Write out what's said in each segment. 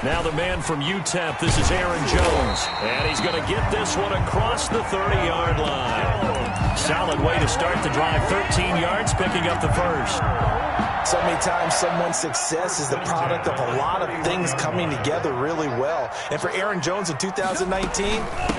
Now the man from UTEP, this is Aaron Jones. And he's going to get this one across the 30-yard line. Solid way to start the drive. 13 yards, picking up the first. So many times someone's success is the product of a lot of things coming together really well. And for Aaron Jones in 2019,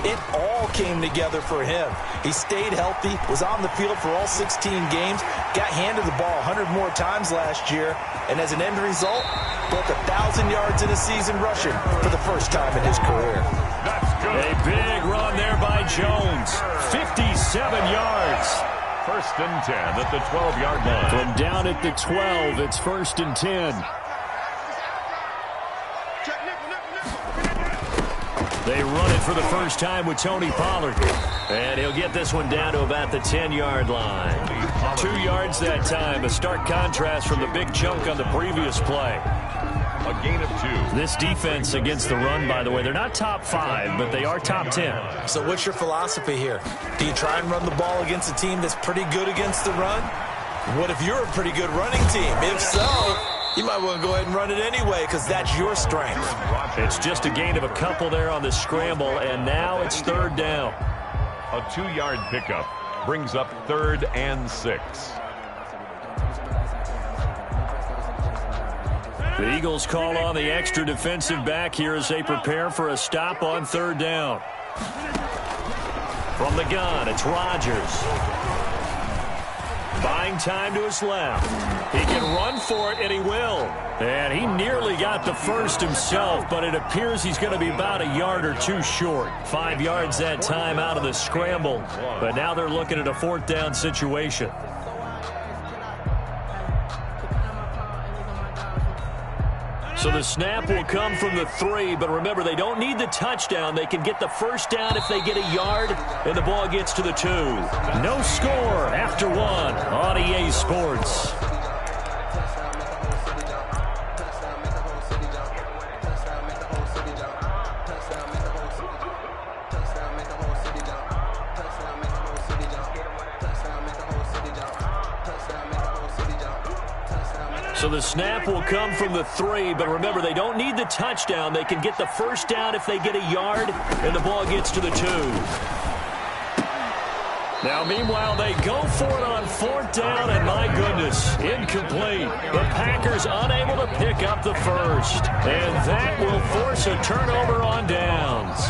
it all came together for him. He stayed healthy, was on the field for all 16 games, got handed the ball 100 more times last year, and as an end result, broke 1,000 yards in a season rushing for the first time in his career. A big run there by Jones. 57 yards. First and 10 at the 12-yard line. From down at the 12, it's first and 10. They run it for the first time with Tony Pollard. And he'll get this one down to about the 10-yard line. 2 yards that time. A stark contrast from the big chunk on the previous play. A gain of 2. This defense against the run, by the way, they're not top 5, but they are top 10. So what's your philosophy here? Do you try and run the ball against a team that's pretty good against the run? What if you're a pretty good running team? If so, you might want to go ahead and run it anyway because that's your strength. It's just a gain of a couple there on the scramble, and now it's third down. A 2-yard pickup brings up 3rd and 6. The Eagles call on the extra defensive back here as they prepare for a stop on third down. From the gun, it's Rodgers. Buying time to his left. He can run for it, and he will. And he nearly got the first himself, but it appears he's going to be about a yard or 2 short. 5 yards that time out of the scramble. But now they're looking at a 4th down situation. So the snap will come from the 3, but remember, they don't need the touchdown. They can get the first down if they get a yard, and the ball gets to the 2. No score after 1 on EA Sports. So the snap will come from the 3, but remember, they don't need the touchdown. They can get the first down if they get a yard, and the ball gets to the 2. Now, meanwhile, they go for it on 4th down, and my goodness, incomplete. The Packers unable to pick up the first, and that will force a turnover on downs.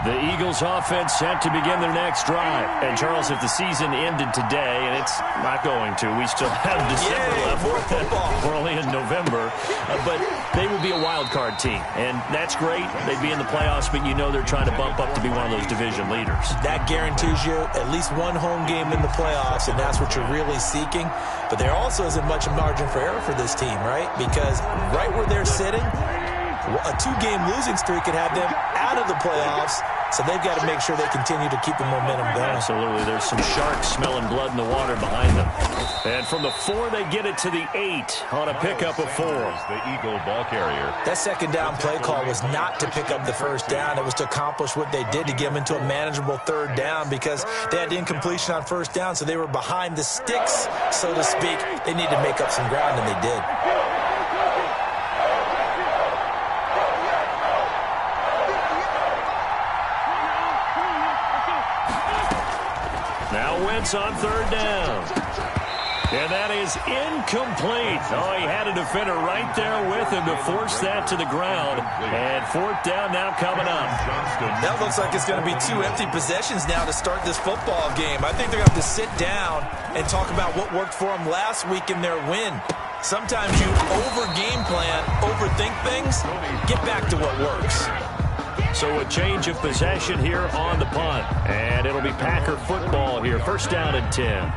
The Eagles offense set to begin their next drive. And, Charles, if the season ended today, and it's not going to, we still have December left. More football. We're only in November. But they would be a wild card team. And that's great. They'd be in the playoffs, but you know they're trying to bump up to be one of those division leaders. That guarantees you at least one home game in the playoffs, and that's what you're really seeking. But there also isn't much margin for error for this team, right? Because right where they're sitting, a 2-game losing streak could have them out of the playoffs, so they've got to make sure they continue to keep the momentum going. Absolutely. There's some sharks smelling blood in the water behind them. And from the 4, they get it to the 8 on a pickup of 4. The Eagle ball carrier. That second down play call was not to pick up the first down. It was to accomplish what they did to get them into a manageable 3rd down because they had incompletion on 1st down, so they were behind the sticks, so to speak. They needed to make up some ground, and they did. Wentz on 3rd down. And that is incomplete. Oh, he had a defender right there with him to force that to the ground. And 4th down now coming up. That looks like it's going to be 2 empty possessions now to start this football game. I think they're going to have to sit down and talk about what worked for them last week in their win. Sometimes you over-game plan, overthink things, get back to what works. So a change of possession here on the punt. And it'll be Packer football here. First down and 10.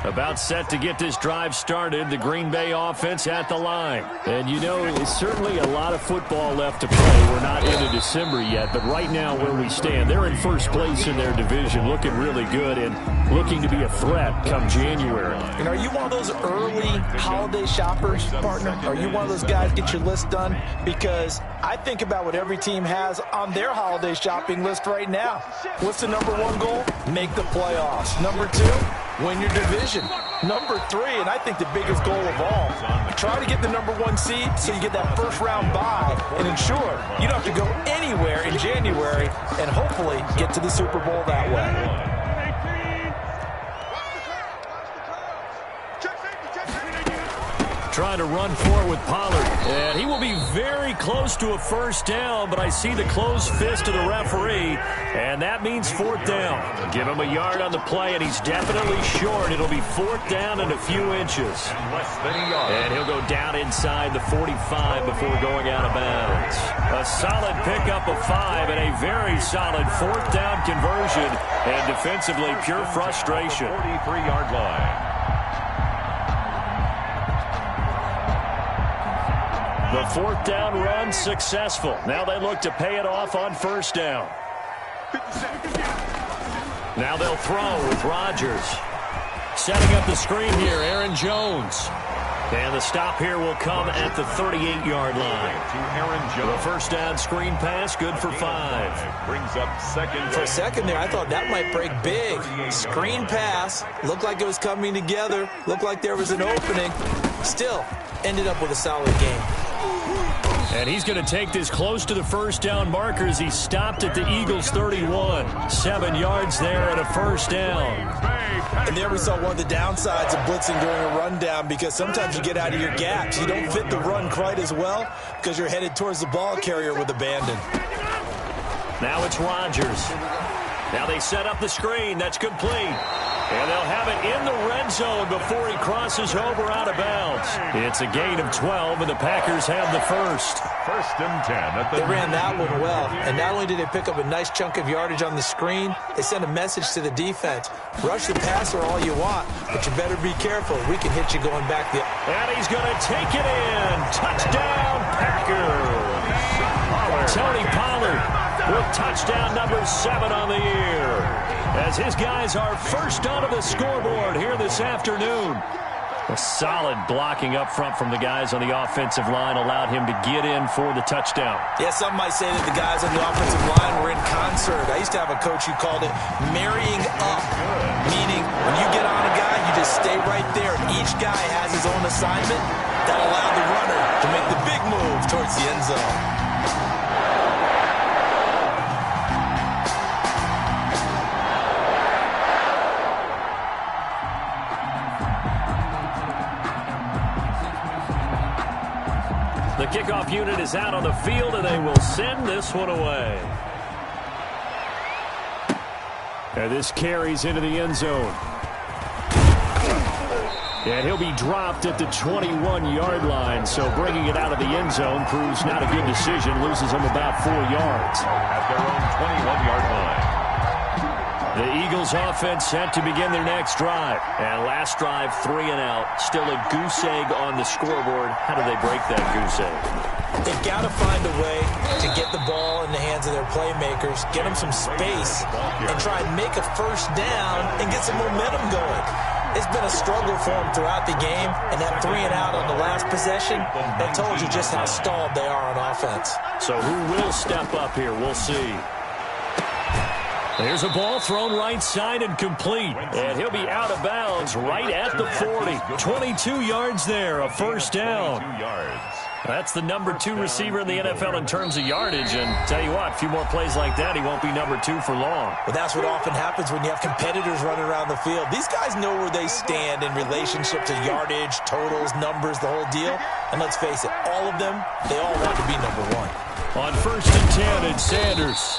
About set to get this drive started. The Green Bay offense at the line. And, you know, it's certainly a lot of football left to play. We're not into December yet, but right now where we stand, they're in first place in their division, looking really good and looking to be a threat come January. And are you one of those early holiday shoppers, partner? Are you one of those guys get your list done? Because I think about what every team has on their holiday shopping list right now. What's the #1 goal? Make the playoffs. #2, win your division. Number 3, and I think the biggest goal of all, try to get the number 1 seed so you get that first-round bye and ensure you don't have to go anywhere in January and hopefully get to the Super Bowl that way. Trying to run forward with Pollard. And he will be very close to a first down, but I see the closed fist of the referee, and that means 4th down. Give him a yard on the play, and he's definitely short. It'll be 4th down and a few inches. Less than a yard. And he'll go down inside the 45 before going out of bounds. A solid pickup of 5 and a very solid 4th down conversion, and defensively pure frustration. 43-yard line. The 4th down run successful. Now they look to pay it off on first down. Now they'll throw with Rodgers. Setting up the screen here, Aaron Jones. And the stop here will come at the 38-yard line. To Aaron Jones. The first down screen pass, good for 5. Brings up second. For a second there, I thought that might break big. Screen pass. Looked like it was coming together. Looked like there was an opening. Still, ended up with a solid game. And he's going to take this close to the first down marker as he stopped at the Eagles' 31. 7 yards there and a first down. And there we saw one of the downsides of blitzing during a rundown, because sometimes you get out of your gaps. You don't fit the run quite as well because you're headed towards the ball carrier with abandon. Now it's Rodgers. Now they set up the screen. That's complete. And they'll have it in the red zone before he crosses over out of bounds. It's a gain of 12, and the Packers have the first. 1st and 10. They ran that one well, and not only did they pick up a nice chunk of yardage on the screen, they sent a message to the defense. Rush the passer all you want, but you better be careful. We can hit you going back the... And he's going to take it in. Touchdown, Packers. Tony Pollard with touchdown number 7 on the year, as his guys are first onto the scoreboard here this afternoon. A solid blocking up front from the guys on the offensive line allowed him to get in for the touchdown. Yeah, some might say that the guys on the offensive line were in concert. I used to have a coach who called it marrying up, meaning when you get on a guy, you just stay right there. Each guy has his own assignment that allowed the runner to make the big move towards the end zone. The kickoff unit is out on the field, and they will send this one away. And this carries into the end zone. And he'll be dropped at the 21-yard line, so bringing it out of the end zone proves not a good decision. Loses him about 4 yards. At their own 21-yard line. The Eagles offense set to begin their next drive. And last drive, 3 and out. Still a goose egg on the scoreboard. How do they break that goose egg? They've got to find a way to get the ball in the hands of their playmakers, get them some space, and try and make a first down and get some momentum going. It's been a struggle for them throughout the game, and that 3 and out on the last possession, that told you just how stalled they are on offense. So who will step up here? We'll see. There's a ball thrown right side and complete. And he'll be out of bounds right at the 40. 22 yards there, a first down. 22 yards. That's the number 2 receiver in the NFL in terms of yardage. And tell you what, a few more plays like that, he won't be number 2 for long. But that's what often happens when you have competitors running around the field. These guys know where they stand in relationship to yardage, totals, numbers, the whole deal. And let's face it, all of them, they all want to be number 1. On 1st and 10, it's Sanders.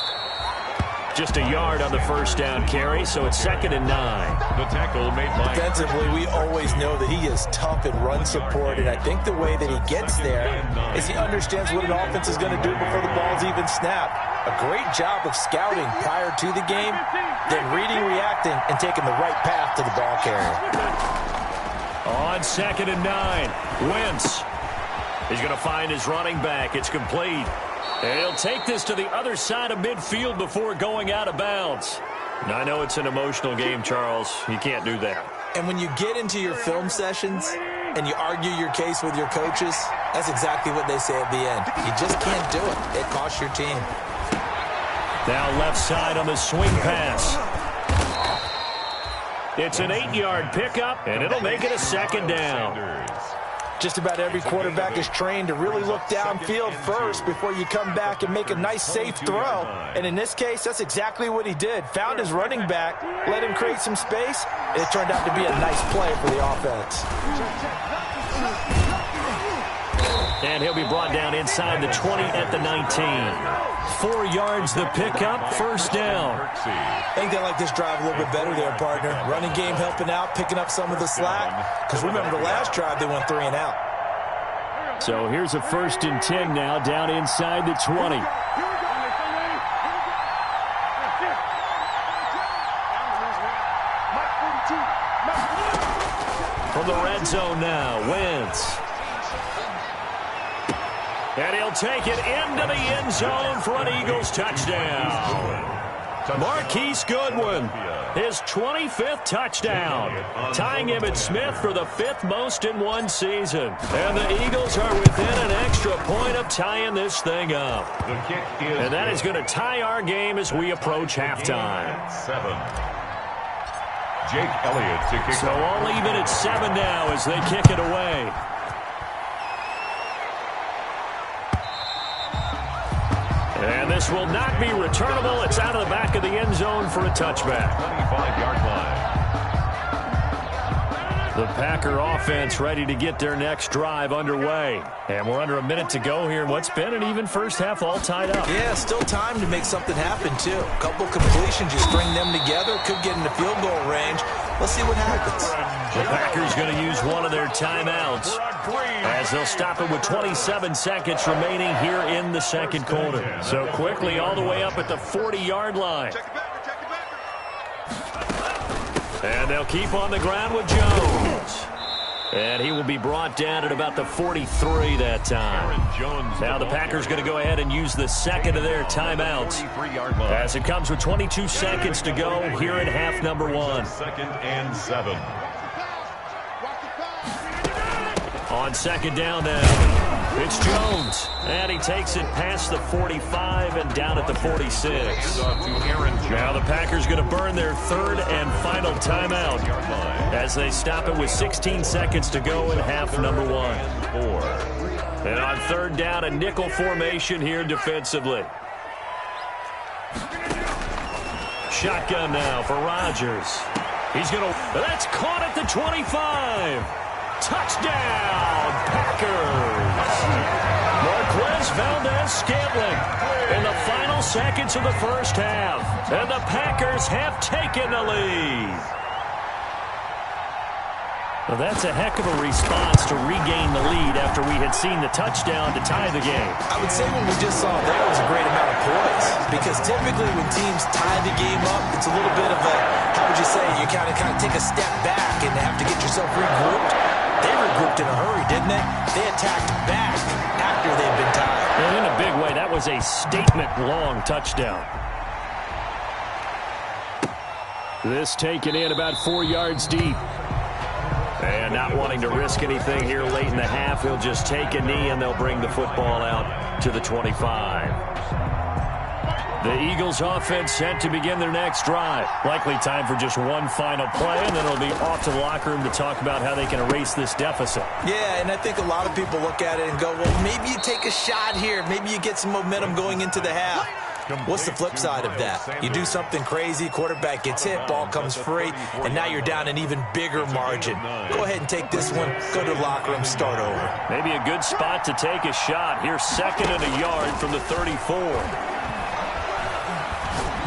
Just a yard on the first down carry, so it's 2nd and 9. The tackle made by... Defensively, we always know that he is tough in run support, and I think the way that he gets there is he understands what an offense is going to do before the ball's even snapped. A great job of scouting prior to the game, then reading, reacting, and taking the right path to the ball carrier. On 2nd and 9, Wentz. He's going to find his running back. It's complete. And he'll take this to the other side of midfield before going out of bounds. And I know it's an emotional game, Charles. You can't do that. And when you get into your film sessions and you argue your case with your coaches, that's exactly what they say at the end. You just can't do it. It costs your team. Now left side on the swing pass. It's an 8-yard pickup, and it'll make it a second down. Just about every quarterback is trained to really look downfield first before you come back and make a nice, safe throw. And in this case, that's exactly what he did. Found his running back, let him create some space, and it turned out to be a nice play for the offense. And he'll be brought down inside the 20 at the 19. 4 yards the pickup, first down. I think they like this drive a little bit better there, partner. Running game helping out, picking up some of the slack. Because remember, the last drive they went 3 and out. So here's a 1st and 10 now, down inside the 20. From the red zone now, Wentz. And he'll take it into the end zone for an Eagles touchdown. Marquise Goodwin, his 25th touchdown, tying him at Smith for the 5th most in one season. And the Eagles are within an extra point of tying this thing up. And that is going to tie our game as we approach halftime. 7. Jake Elliott to kick. So all even at 7 now as they kick it away. And this will not be returnable. It's out of the back of the end zone for a touchback. 25-yard line. The Packer offense ready to get their next drive underway. And we're under a minute to go here in what's been an even first half, all tied up. Yeah, still time to make something happen, too. A couple completions, you string them together, could get into field goal range. Let's see what happens. The Packers going to use one of their timeouts as they'll stop it with 27 seconds remaining here in the second quarter. So quickly all the way up at the 40-yard line. And they'll keep on the ground with Jones. And he will be brought down at about the 43 that time. Now the Packers going to go ahead and use the second of their timeouts as it comes with 22 seconds to go here in half number 1. 2nd and 7. On second down now, it's Jones. And he takes it past the 45 and down at the 46. Now the Packers going to burn their 3rd and final timeout as they stop it with 16 seconds to go in half number 1. And on 3rd down, a nickel formation here defensively. Shotgun now for Rodgers. He's going to, that's caught at the 25. Touchdown, Packers! Marquez Valdez-Scantling in the final seconds of the first half. And the Packers have taken the lead. Well, that's a heck of a response to regain the lead after we had seen the touchdown to tie the game. I would say what we just saw there was a great amount of poise. Because typically when teams tie the game up, it's a little bit of a, how would you say, you kind of take a step back and have to get yourself regrouped. They regrouped in a hurry, didn't they? They attacked back after they'd been tied. And in a big way, that was a statement-long touchdown. This taken in about 4 yards deep. And not wanting to risk anything here late in the half, he'll just take a knee and they'll bring the football out to the 25. The Eagles offense set to begin their next drive. Likely time for just one final play, and then it'll be off to the locker room to talk about how they can erase this deficit. Yeah, and I think a lot of people look at it and go, well, maybe you take a shot here. Maybe you get some momentum going into the half. What's the flip side of that? You do something crazy, quarterback gets hit, ball comes free, and now you're down an even bigger margin. Go ahead and take this one, go to the locker room, start over. Maybe a good spot to take a shot. Here's 2nd and a yard from the 34.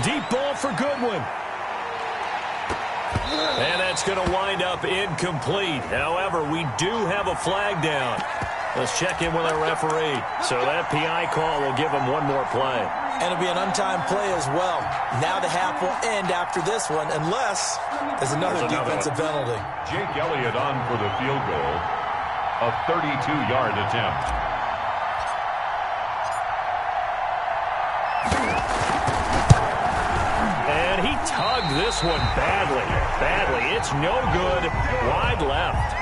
Deep ball for Goodwin. And that's going to wind up incomplete. However, we do have a flag down. Let's check in with our referee. So that PI call will give him one more play. And it'll be an untimed play as well. Now the half will end after this one, unless there's another defensive penalty. Jake Elliott on for the field goal. A 32-yard attempt. And he tugged this one badly. It's no good. Wide left.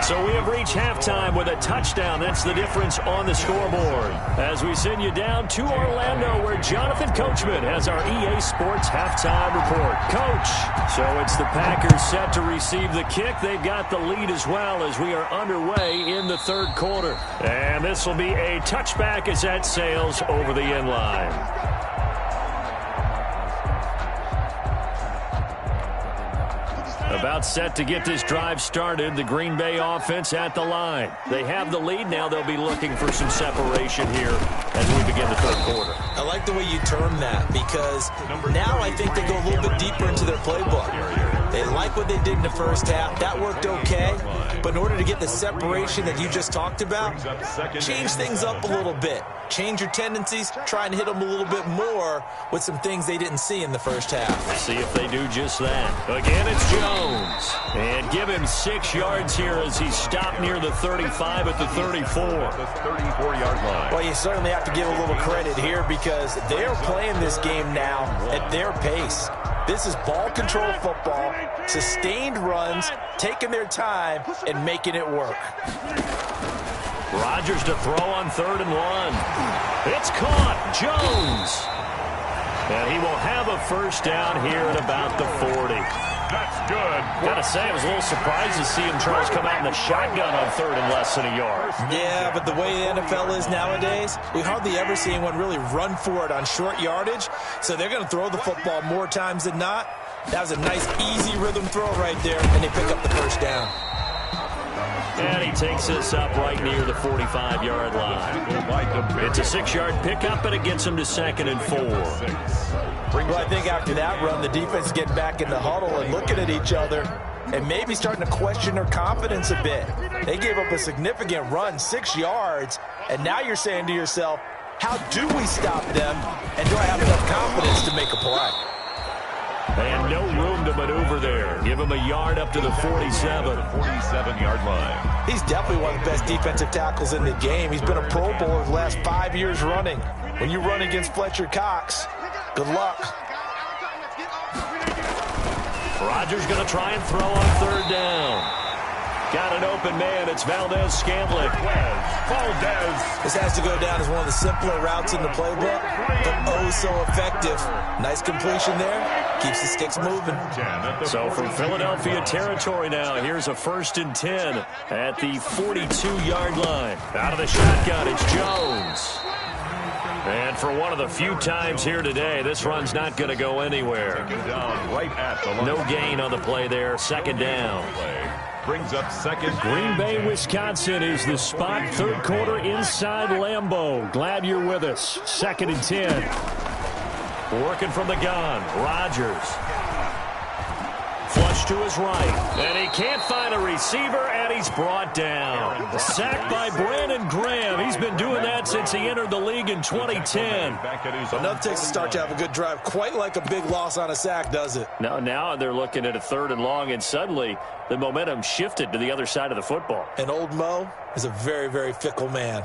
So we have reached halftime with a touchdown. That's the difference on the scoreboard. As we send you down to Orlando, where Jonathan Coachman has our EA Sports halftime report. Coach, so it's the Packers set to receive the kick. They've got the lead as well as we are underway in the third quarter. And this will be a touchback as that sails over the end line. About set to get this drive started. The Green Bay offense at the line. They have the lead. Now they'll be looking for some separation here as we begin the third quarter. I like the way you term that because now I think they go a little bit deeper into their playbook. They like what they did in the first half. That worked okay. But in order to get the separation that you just talked about, change things up a little bit. Change your tendencies. Try and hit them a little bit more with some things they didn't see in the first half. See if they do just that. Again, it's Jones. And give him 6 yards here as he stopped near the 35 at the 34. The 34-yard line. Well, you certainly have to give a little credit here because they're playing this game now at their pace. This is ball control football, sustained runs, taking their time, and making it work. Rodgers to throw on 3rd and 1. It's caught. Jones. And he will have a first down here at about the 40. That's good. Gotta say, I was a little surprised to see him, Charles, come out in the shotgun on 3rd and less than a yard. Yeah, but the way the NFL is nowadays, we hardly ever see anyone really run for it on short yardage. So they're going to throw the football more times than not. That was a nice, easy rhythm throw right there, and they pick up the first down. And he takes this up right near the 45-yard line. It's a 6-yard pickup, and it gets him to 2nd and 4. Well, I think after that run, the defense is getting back in the huddle and looking at each other and maybe starting to question their confidence a bit. They gave up a significant run, 6 yards, and now you're saying to yourself, how do we stop them, and do I have enough confidence to make a play? And no room to maneuver there. Give him a yard up to the 47. 47-yard line. He's definitely one of the best defensive tackles in the game. He's been a Pro Bowler the last 5 years running. When you run against Fletcher Cox, good luck. Rodgers going to try and throw on 3rd down. Got an open man. It's Valdez-Scantling. Valdez. This has to go down as one of the simpler routes in the playbook, but oh so effective. Nice completion there. Keeps the sticks moving. So from Philadelphia territory now, here's a 1st and 10 at the 42-yard line. Out of the shotgun, it's Jones. And for one of the few times here today, this run's not going to go anywhere. No gain on the play there. 2nd down. Brings up 2nd. Green Bay, Wisconsin is the spot. 3rd quarter inside Lambeau. Glad you're with us. 2nd and 10. Working from the gun. Rodgers. Flush to his right. And he can't find a receiver, and he's brought down. Sacked by Brandon Graham. He's been doing that since he entered the league in 2010. Enough takes a start to have a good drive. Quite like a big loss on a sack, does it? Now they're looking at a 3rd and long, and suddenly the momentum shifted to the other side of the football. And old Mo is a very, very fickle man.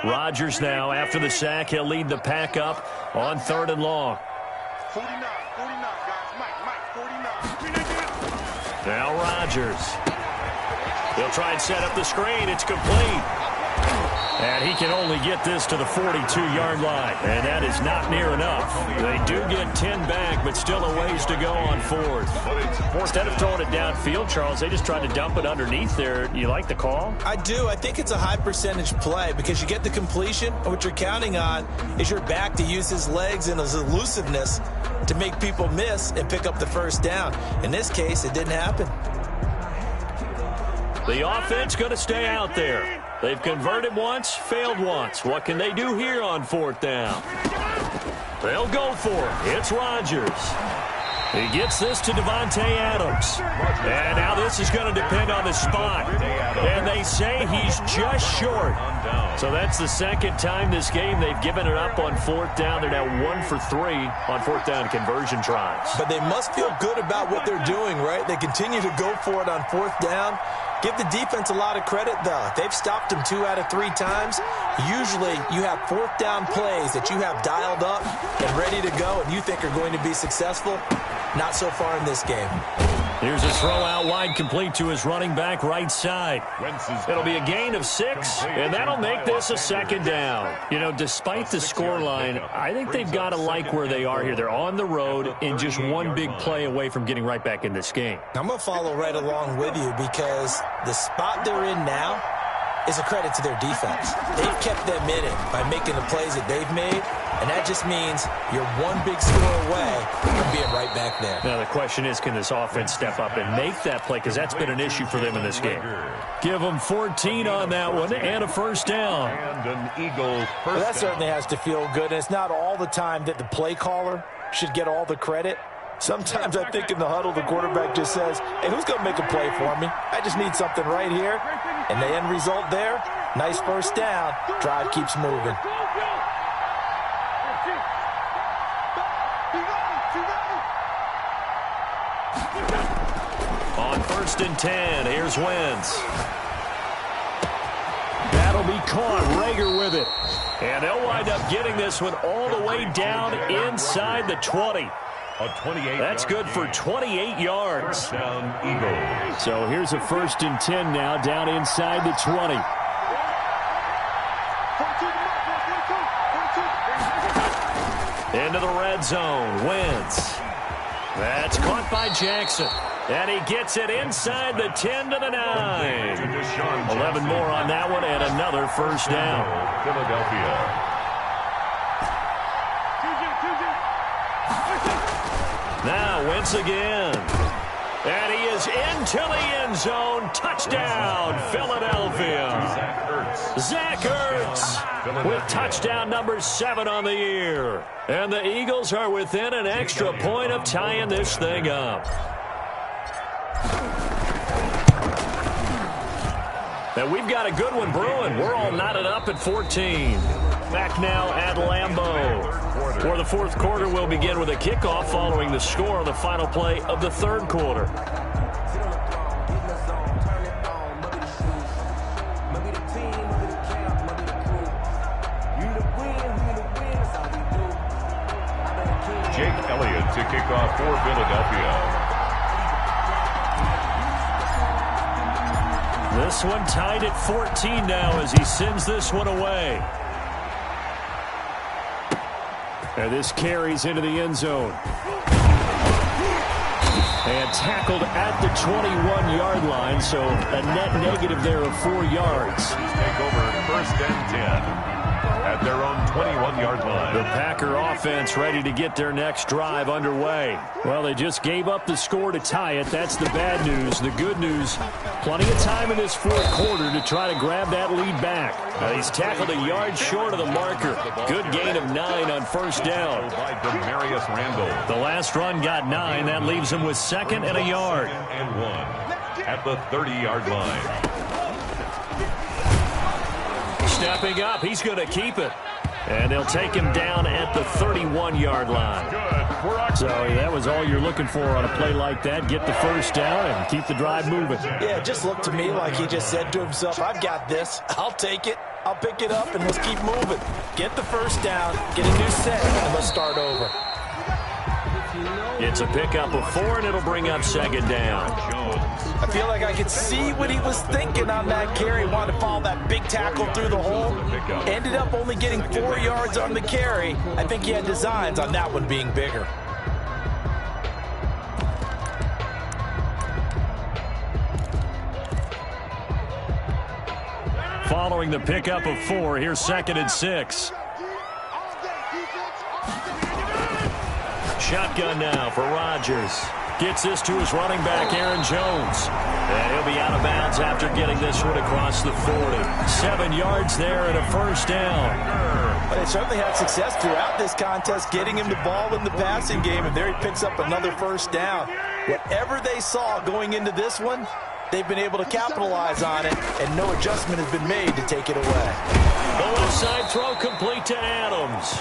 Rodgers now, after the sack, he'll lead the pack up on 3rd and long. 49, guys. Mike, 49. Now Rodgers. He'll try and set up the screen. It's complete. And he can only get this to the 42-yard line. And that is not near enough. They do get 10 back, but still a ways to go on 4th. Instead of throwing it downfield, Charles, they just tried to dump it underneath there. You like the call? I do. I think it's a high percentage play because you get the completion, and what you're counting on is your back to use his legs and his elusiveness to make people miss and pick up the first down. In this case, it didn't happen. The offense going to stay out there. They've converted once, failed once. What can they do here on 4th down? They'll go for it. It's Rodgers. He gets this to Devontae Adams. And now this is going to depend on the spot. And they say he's just short. So that's the 2nd time this game they've given it up on 4th down. They're now 1 for 3 on 4th down conversion tries. But they must feel good about what they're doing, right? They continue to go for it on 4th down. Give the defense a lot of credit, though. They've stopped them 2 out of 3 times. Usually, you have 4th down plays that you have dialed up and ready to go and you think are going to be successful. Not so far in this game. Here's a throw out wide, complete to his running back right side. It'll be a gain of 6, and that'll make this a second down. You know, despite the scoreline, I think they've got to like where they are here. They're on the road and just one big play away from getting right back in this game. I'm going to follow right along with you because the spot they're in now is a credit to their defense. They've kept them in it by making the plays that they've made, and that just means you're one big score away from being right back there. Now, the question is, can this offense step up and make that play? Because that's been an issue for them in this game. Give them 14 on that one and a first down. And an Eagle first Well, that down. certainly has to feel good. And it's not all the time that the play caller should get all the credit. Sometimes I think in the huddle, the quarterback just says, hey, who's going to make a play for me? I just need something right here. And the end result there, nice first down. Drive keeps moving. On 1st and 10, here's Wentz. That'll be caught. Rager with it. And they'll wind up getting this one all the way down inside the 20. That's good for 28 yards. Down Eagles. So here's a 1st and 10 now down inside the 20. Into the red zone. Wentz. That's caught by Jackson. And he gets it inside the 10 to the 9. 11 more on that one and another first down. Philadelphia. Now Wentz again. And he is into the end zone. Touchdown, Philadelphia. Zach Ertz with touchdown number 7 on the year. And the Eagles are within an extra point of tying this thing up. And we've got a good one brewing. We're all knotted up at 14. Back now at Lambeau. For the fourth quarter, we'll begin with a kickoff following the score on the final play of the third quarter. Jake Elliott to kick off for Philadelphia. This one tied at 14 now as he sends this one away. And this carries into the end zone. And tackled at the 21-yard line, so a net negative there of 4 yards. Take over 1st and 10 at their own 21-yard line. The Packer offense ready to get their next drive underway. Well, they just gave up the score to tie it. That's the bad news. The good news, plenty of time in this fourth quarter to try to grab that lead back. Now, he's tackled a yard short of the marker. Good gain of 9 on first down. By Demarius Randall. The last run got 9. That leaves him with 2nd and a yard. And 1 at the 30-yard line. Stepping up, he's going to keep it. And they'll take him down at the 31-yard line. So that was all you're looking for on a play like that. Get the first down and keep the drive moving. Yeah, it just looked to me like he just said to himself, I've got this. I'll take it. I'll pick it up, and let's keep moving. Get the first down, get a new set, and let's start over. It's a pickup of 4, and it'll bring up 2nd down. I feel like I could see what he was thinking on that carry. Wanted to follow that big tackle through the hole. Ended up only getting 4 yards on the carry. I think he had designs on that one being bigger. Following the pickup of 4, here's 2nd and 6. Shotgun now for Rodgers. Gets this to his running back, Aaron Jones. And he'll be out of bounds after getting this one across the 40. 7 yards there and a first down. But they certainly had success throughout this contest, getting him the ball in the passing game, and there he picks up another first down. Whatever they saw going into this one, they've been able to capitalize on it, and no adjustment has been made to take it away. The left side throw complete to Adams.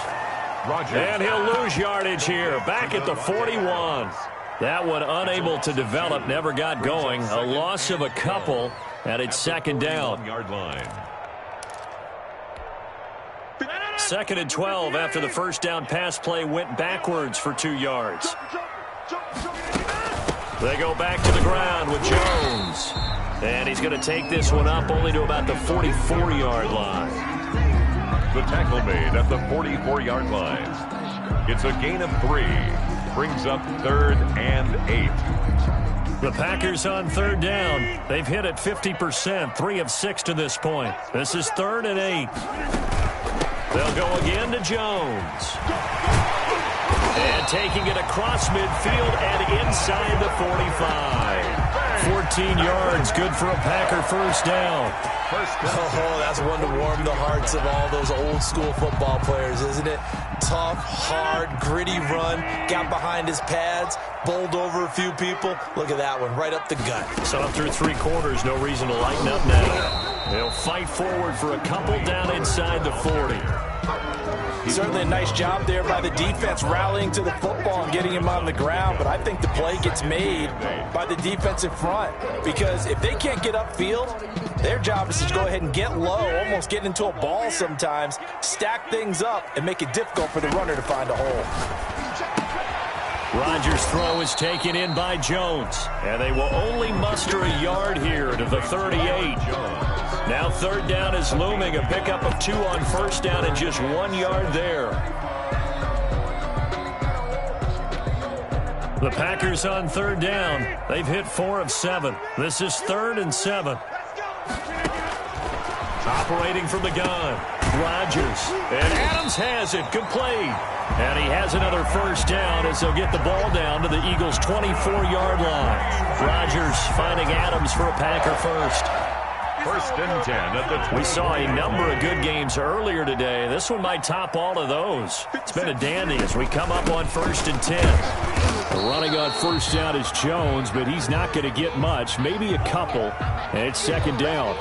And he'll lose yardage here, back at the 41. That one unable to develop, never got going. A loss of a couple, and it's 2nd down. 2nd and 12 after the first down pass play went backwards for 2 yards. They go back to the ground with Jones. And he's going to take this one up only to about the 44-yard line. The tackle made at the 44-yard line. It's a gain of 3. Brings up 3rd and 8. The Packers on 3rd down. They've hit it 50%, 3 of 6 to this point. This is 3rd and 8. They'll go again to Jones. And taking it across midfield and inside the 45. 14 yards, good for a Packer first down. Oh, that's one to warm the hearts of all those old school football players, isn't it? Tough, hard, gritty run, got behind his pads, bowled over a few people. Look at that one, right up the gut. So up through 3 quarters, no reason to lighten up now. They'll fight forward for a couple down inside the 40. Certainly a nice job there by the defense rallying to the football and getting him on the ground, but I think the play gets made by the defensive front because if they can't get upfield, their job is to go ahead and get low, almost get into a ball sometimes, stack things up, and make it difficult for the runner to find a hole. Rodgers' throw is taken in by Jones, and they will only muster a yard here to the 38. Now 3rd down is looming, a pickup of 2 on 1st down and just 1 yard there. The Packers on 3rd down. They've hit 4 of 7. This is 3rd and 7. Operating from the gun, Rodgers. And Adams has it, complete. And he has another first down as they'll get the ball down to the Eagles' 24-yard line. Rodgers finding Adams for a Packer first. 1st and 10 at the 20. We saw a number of good games earlier today. This one might top all of those. It's been a dandy as we come up on 1st and 10. The running on first down is Jones, but he's not going to get much, maybe a couple, and it's 2nd down.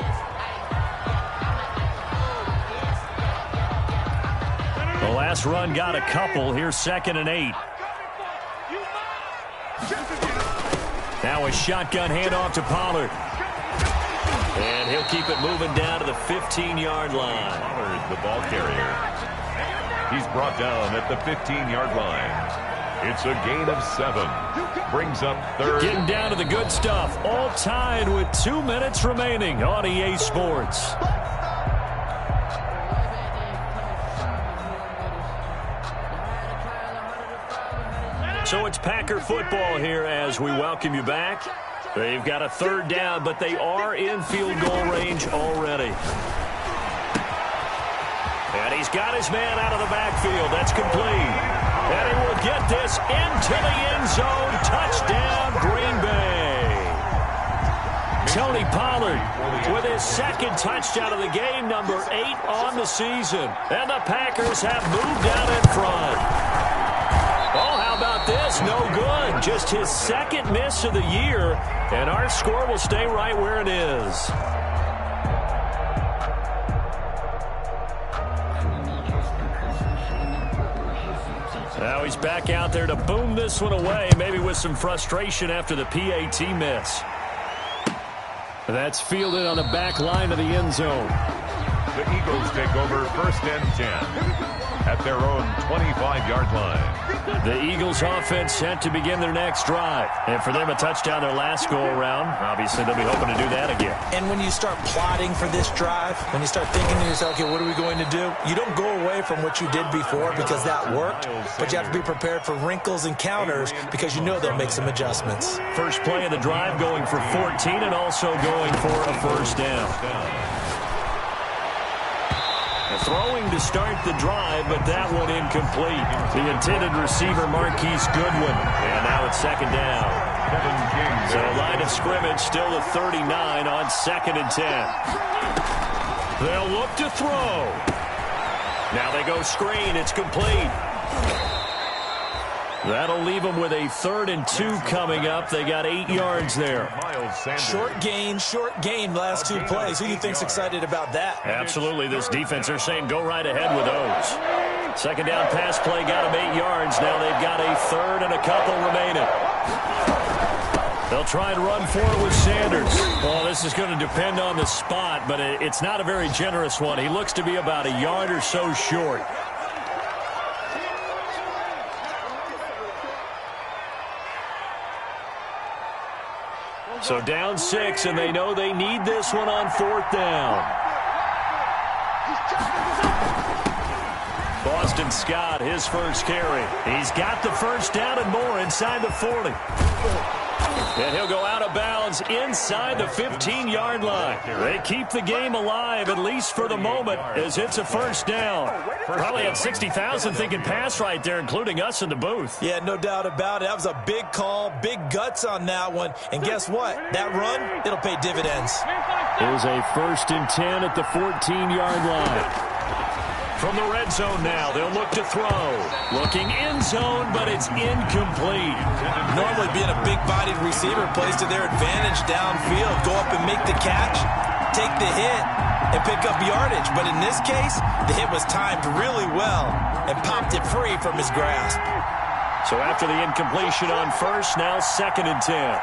The last run got a couple. Here's 2nd and 8. Now a shotgun handoff to Pollard. And he'll keep it moving down to the 15-yard line. Pollard, the ball carrier. He's brought down at the 15-yard line. It's a gain of 7. Brings up 3rd. Getting down to the good stuff. All tied with 2 minutes remaining on EA Sports. So it's Packer football here as we welcome you back. They've got a 3rd down, but they are in field goal range already. And he's got his man out of the backfield. That's complete. And he will get this into the end zone. Touchdown, Green Bay. Tony Pollard with his 2nd touchdown of the game, number 8 on the season. And the Packers have moved out in front. Oh, how about this? No good. Just his 2nd miss of the year, and our score will stay right where it is. Now he's back out there to boom this one away, maybe with some frustration after the PAT miss. That's fielded on the back line of the end zone. The Eagles take over 1st and 10 at their own 25-yard line. The Eagles offense set to begin their next drive. And for them, a touchdown their last go-around. Obviously, they'll be hoping to do that again. And when you start plotting for this drive, when you start thinking to yourself, okay, what are we going to do? You don't go away from what you did before because that worked, but you have to be prepared for wrinkles and counters because you know they'll make some adjustments. First play of the drive going for 14 and also going for a first down. Throwing to start the drive, but that one incomplete. The intended receiver, Marquise Goodwin. And now it's 2nd down. So line of scrimmage still the 39 on 2nd and 10. They'll look to throw. Now they go screen. It's complete. That'll leave them with a 3rd and 2 coming up. They got 8 yards there. Short gain, last 2 plays. Who do you think's excited about that? Absolutely. This defense, they're saying go right ahead with those. 2nd down pass play got them 8 yards. Now they've got a 3rd and a couple remaining. They'll try and run for it with Sanders. Well, this is going to depend on the spot, but it's not a very generous one. He looks to be about a yard or so short. So down 6, and they know they need this one on 4th down. Boston Scott, his first carry. He's got the first down and more inside the 40. And he'll go out of bounds inside the 15-yard line. They keep the game alive, at least for the moment, as it's a first down. Probably had 60,000 thinking pass right there, including us in the booth. Yeah, no doubt about it. That was a big call, big guts on that one. And guess what? That run, it'll pay dividends. Here's a 1st and 10 at the 14-yard line. From the red zone now, they'll look to throw. Looking end zone, but it's incomplete. Normally being a big-bodied receiver plays to their advantage downfield. Go up and make the catch, take the hit, and pick up yardage. But in this case, the hit was timed really well and popped it free from his grasp. So after the incompletion on 1st, now 2nd and 10.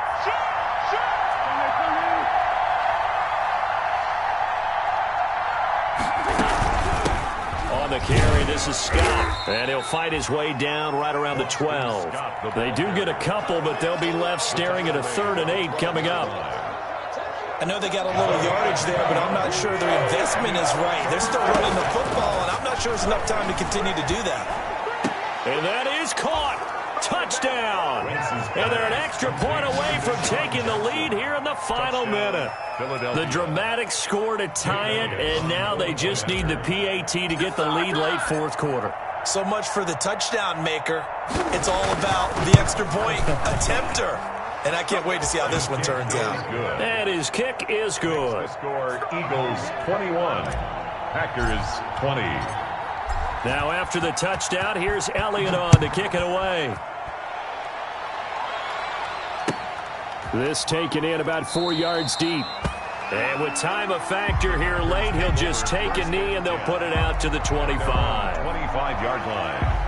The carry, this is Scott, and he'll fight his way down right around the 12. They do get a couple, but they'll be left staring at a 3rd and 8 coming up. I know they got a little yardage there, but I'm not sure their investment is right. They're still running the football, and I'm not sure it's enough time to continue to do that. And that is caught. Touchdown. And they're an extra point away from taking the lead here in the final minute. The dramatic score to tie it, and now they just need the PAT to get the lead late 4th quarter. So much for the touchdown maker. It's all about the extra point attempter. And I can't wait to see how this one turns out. And his kick is good. Score Eagles 21, Packers 20. Now after the touchdown, here's Elliott on to kick it away. This taken in about 4 yards deep. And with time a factor here late, he'll just take a knee and they'll put it out to the 25. 25-yard line.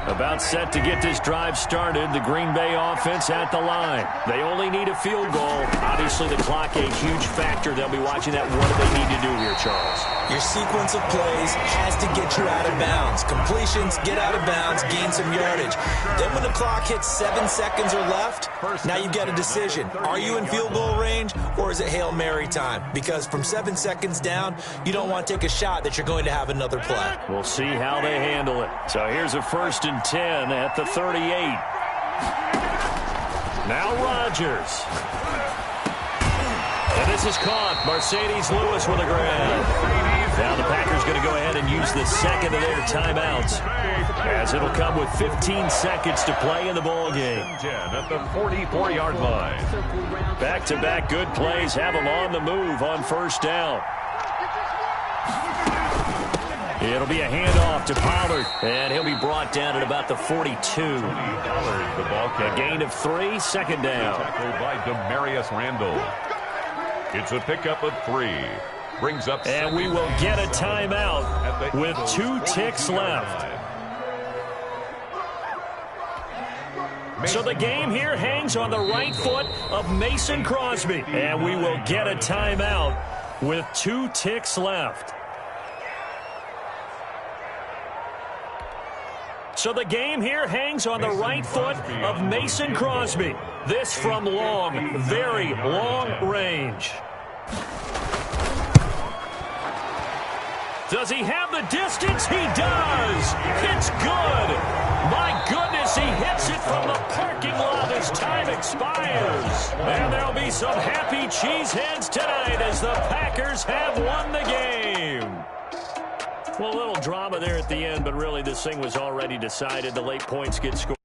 About set to get this drive started. The Green Bay offense at the line. They only need a field goal. Obviously, the clock a huge factor. They'll be watching that. What do they need to do here, Charles? Your sequence of plays has to get you out of bounds. Completions, get out of bounds, gain some yardage. Then when the clock hits 7 seconds or left, now you've got a decision. Are you in field goal range, or is it Hail Mary time? Because from 7 seconds down, you don't want to take a shot that you're going to have another play. We'll see how they handle it. So here's a 1st and 10 at the 38. Now Rodgers. And this is caught. Mercedes Lewis with a grab. Now the Packers going to go ahead and use the second of their timeouts, as it'll come with 15 seconds to play in the ball game. 10 at the 44-yard line. Back-to-back good plays have them on the move on 1st down. It'll be a handoff to Pollard, and he'll be brought down at about the 42. A gain of 3, 2nd down. Tackled by Demarius Randall. It's a pickup of 3. Brings up, and we will get a timeout with 2 ticks left. So the game here hangs on the right foot of Mason Crosby, and we will get a timeout with 2 ticks left. So the game here hangs on the right foot of Mason Crosby. This from long, very long range. Does he have the distance? He does. It's good. My goodness, he hits it from the parking lot as time expires. And there'll be some happy cheeseheads tonight as the Packers have won the game. Well, a little drama there at the end, but really this thing was already decided. The late points get scored.